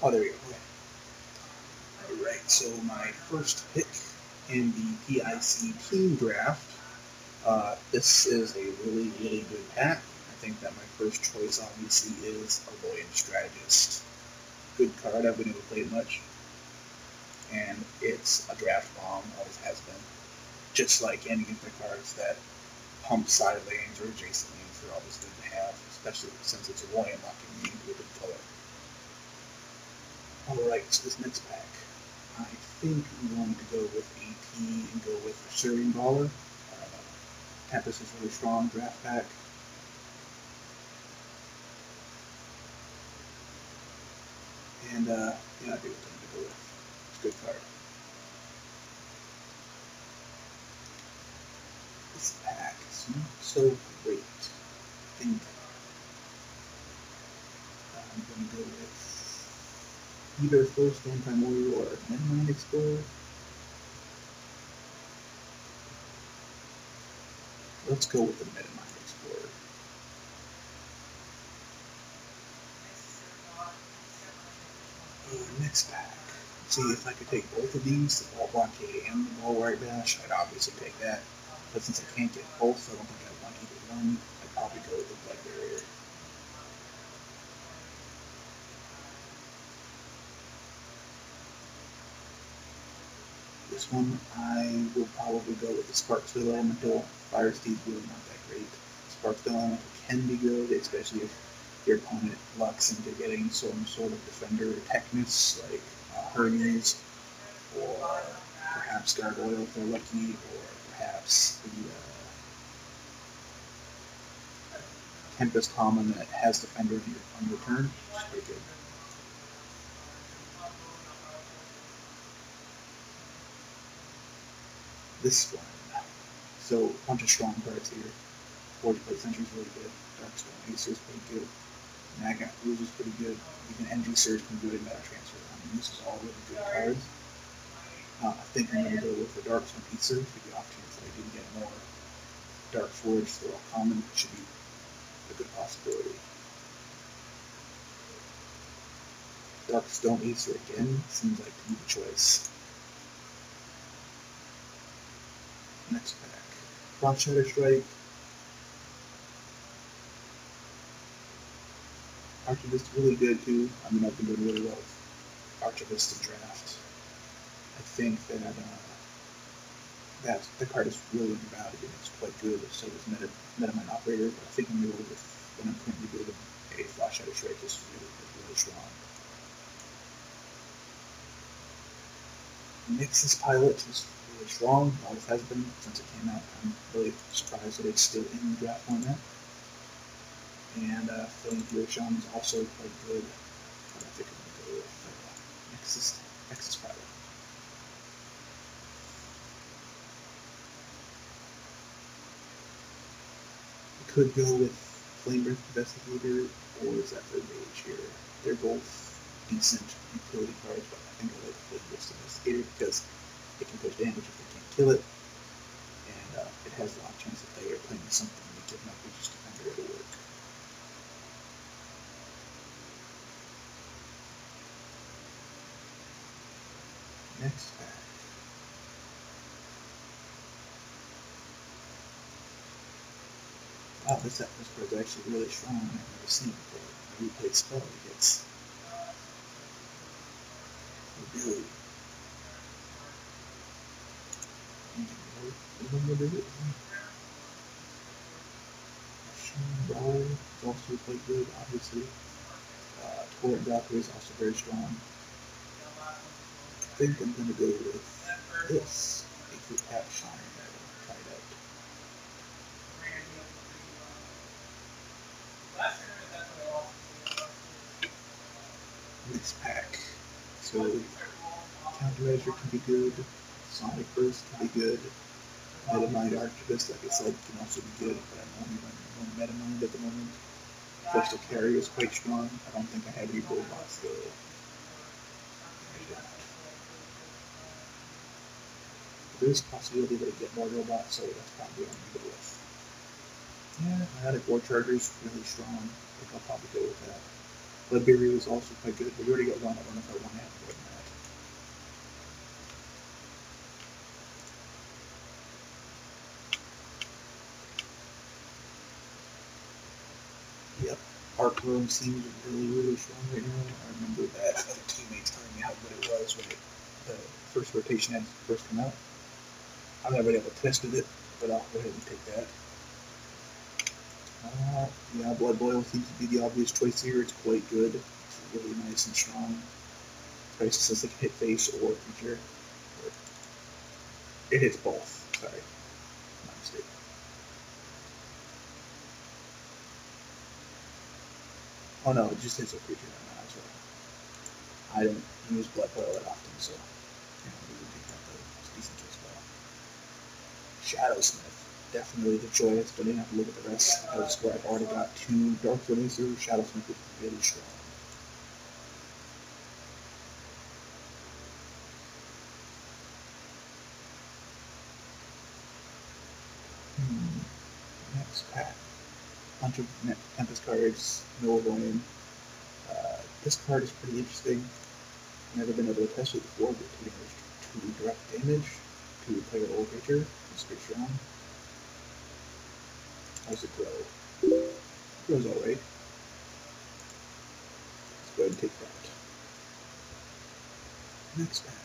Oh, there we go. Okay. Alright, so my first pick in the TIC team draft. This is a really, really good pack. I think that my first choice obviously is a Linyvine Strategist. Good card, I've been able to play it much. And it's a draft bomb, always has been. Just like any of the cards that pump side lanes or adjacent lanes, they're always good to have, especially since it's a Linyvine locking me into a good color. Alright, so this next pack. I think I'm going to go with AP and go with Syrian Baller. Tempest is really strong draft pack. And yeah, I think it's going to go with. It's a good card. This pack is not so great. I think I'm going to go with either first Anti-Warrior or Linyvine Explorer. Let's go with the Linyvine Explorer. Next pack. See, if I could take both of these, the Ball Blockade and the Ball White Bash, I'd obviously take that. But since I can't get both, I don't think I'd want either one. I'd probably go with the Blood Barrier. This one, I will probably go with the Sparksville Elemental. Fire Steed's really not that great. Sparksville Elemental can be good, especially if your opponent lucks into getting some sort of defender techness, like Hermes, or perhaps Gargoyle if they're lucky, or perhaps the Tempest common that has defender on your turn, which is pretty good. This one. So, a bunch of strong cards here. Forge Plate Sentry is really good. Darkstone Acer is pretty good. Magnet Rouge is pretty good. Even NG Surge can do a meta transfer. I mean, this is all really good cards. I think I'm going to go with the Darkstone Acer for the opportunity if I didn't get more Dark Forge. They're all common. It should be a good possibility. Darkstone Acer again seems like to be the choice. Next pack. Frost Shatter Strike. Archivist really good too. I mean, I've been doing really well with Archivist in draft. I think that that the card is really undervalued and it's quite good. So is Linyvine Operator, but I think I'm going to go with when I'm currently building a Flash Shadow Strike is really strong. Nexus Pilot is really strong, always has been since it came out. I'm really surprised that it's still in the draft format. And Flame Fury Shaman is also quite good, but I think I'm going to go with Nexus Pilot. I could go with Flame Breath Investigator or Zephyr Mage here. They're both decent utility cards, but I think I like Flame Breath Investigator because it can push damage if they can't kill it, and it has a lot of chance that they are playing something and giving up just Defender to work. Next pack. Wow, this card is actually really strong. I've never seen it before. When you play spell, it gets really. What is it? Roll is also quite good, obviously. Torrent Valkyrie is also very strong. I think I'm going to go with this. A good Tap Shine that I'll try it out. Next pack. So, Countermeasure can be good. Sonic Burst can be good. Metamind Archivist, like I said, can also be good, but I'm only running one Metamind at the moment. Crystal Carrier is quite strong. I don't think I have any robots though. There's a possibility that I get more robots, so that's probably what I'm going to go with. Yeah, Ionic War Charger is really strong. I think I'll probably go with that. Bloodberry is also quite good, but we already got one. I don't know if I want to have more than that. Yep. Arc Room seems really strong right now. I remember that other teammates telling me how good it was when the first rotation had first come out. I've never been able to test it, but I'll go ahead and take that. Yeah, Blood Boil seems to be the obvious choice here. It's quite good. It's really nice and strong. Crisis is like hit face or feature. It hits both. Sorry. My mistake. Oh no, it just hits a creature right now as well. I don't use Blood Boil that often, so yeah, we would take that though. It's decent as well. Shadowsmith. Definitely the choice, but I didn't have to look at the rest. I was where I've already got 2 Dark Releasers. Shadowsmith is really strong. Next pack. Bunch of Tempest cards, no avoiding. This card is pretty interesting. Never been able to test it before, but 2 direct damage to player or creature. It's pretty strong. How's it grow? Grows alright. Let's go ahead and take that. Next pack.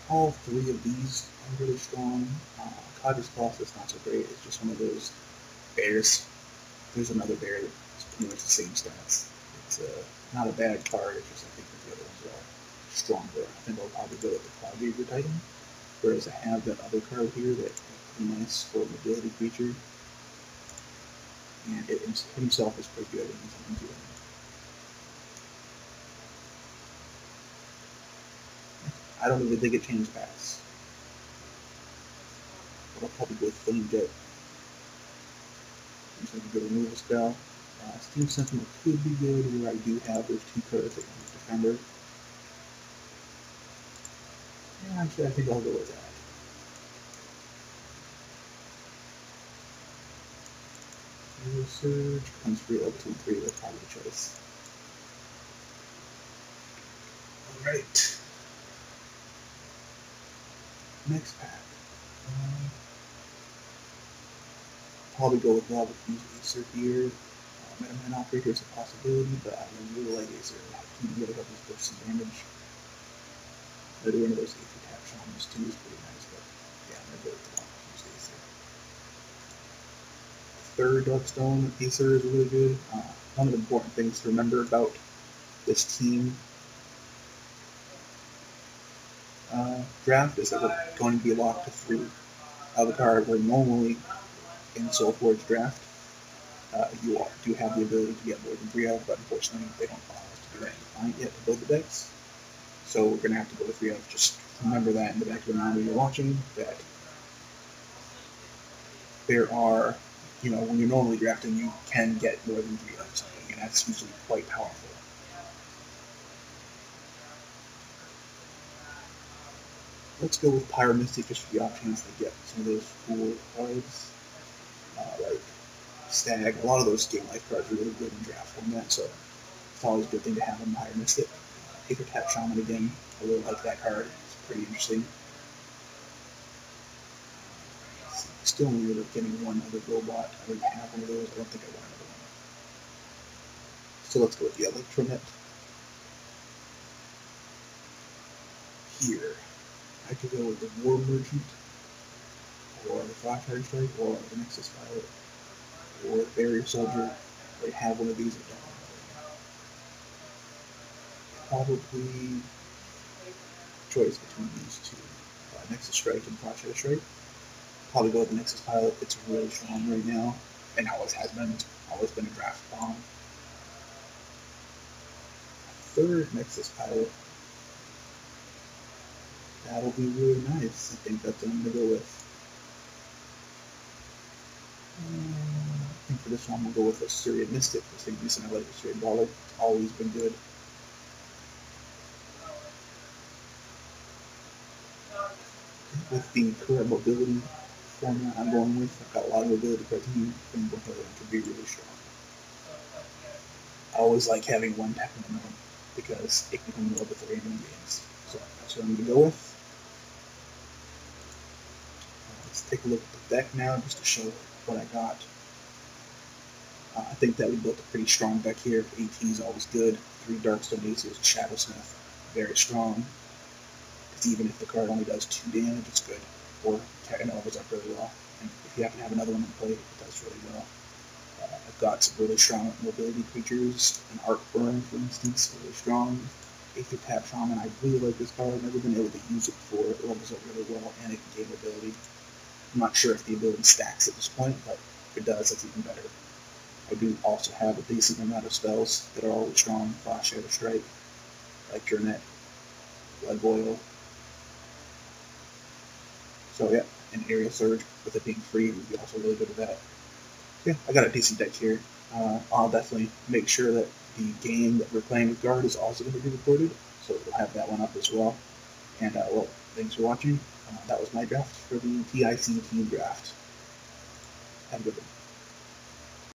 All 3 of these are really strong. Codger's Cloth is not so great. It's just one of those bears. There's another bear that's pretty much the same stats. It's not a bad card, it's just I think that the other ones are stronger. I think I'll probably go with the Cloudweaver Titan. Whereas I have that other card here that's pretty nice for a mobility creature. And it himself is pretty good. I don't even think it changed pass. But I'll probably go with Flame Jet. Use like a good removal spell. Steam Sentinel could be good where I do have those 2 cards that use Defender. Yeah, actually I think I'll go with that. Hero Surge comes free level 2 and 3, that's probably the choice. Alright. Next pack. Probably go with Lava Fuse Acer here. Meta Man Operator is a possibility, but I really like Acer. He really helps us push some damage. Another one of those Acer Tap Shamans too is pretty nice, but yeah, I'm gonna go with the Lava Fuse Acer. Third Darkstone Acer is really good. One of the important things to remember about this team draft is that we're going to be locked to 3 of a card where normally in Soulforge draft you do have the ability to get more than 3 of, but unfortunately they don't allow us to do that in Defiant yet to build the decks. So we're going to have to go with 3 of. Just remember that in the back of your mind when you're watching, that there are, when you're normally drafting, you can get more than 3 of something, and that's usually quite powerful. Let's go with Pyromistic just for the off chance to get some of those cool cards, like Stag. A lot of those game life cards are really good in draft format, so it's always a good thing to have on Pyromistic. Aether Tap Shaman again, I really like that card. It's pretty interesting. Still only ended up getting one other robot. I already have one of those. I don't think I want another one. So let's go with the Electronet. Here, I could go with the War Merchant, or the Flashfire Strike, or the Nexus Pilot, or the Barrier Soldier. I have one of these. Probably choice between these 2, Nexus Strike and Flashfire Strike. Probably go with the Nexus Pilot. It's really strong right now, and always has been. It's always been a draft bomb. Third Nexus Pilot. That'll be really nice. I think that's what I'm going to go with. I think for this one, we'll go with a Syrian Mystic. I think using a Syrian Baller. It's always been good. With the current mobility format I'm going with. I've got a lot of ability cards in here, and both of them can be really strong. I always like having one pack in the middle because it can come well with the random games. So that's what I'm going to go with. Let's take a look at the deck now just to show what I got. I think that we built a pretty strong deck here. 18 is always good. 3 Darkstone Aces, Shadowsmith, very strong. Because even if the card only does 2 damage, it's good. Or it opens up really well. And if you happen to have another one in play, it does really well. I've got some really strong mobility creatures. An Arc Burn, for instance, really strong. Aether Tap Shaman, I really like this card. I've never been able to use it before. It levels up really well, and it can gain mobility. I'm not sure if the ability stacks at this point, but if it does, that's even better. I do also have a decent amount of spells that are always strong. Flash, Shadow Strike, Electronet, Blood Boil. So yeah, an Aerial Surge, with it being free, would be also really good with that. Yeah, I got a decent deck here. I'll definitely make sure that the game that we're playing with Guard is also going to be recorded, so we'll have that one up as well. And well, thanks for watching. That was my draft for the TIC team draft. Have a good one.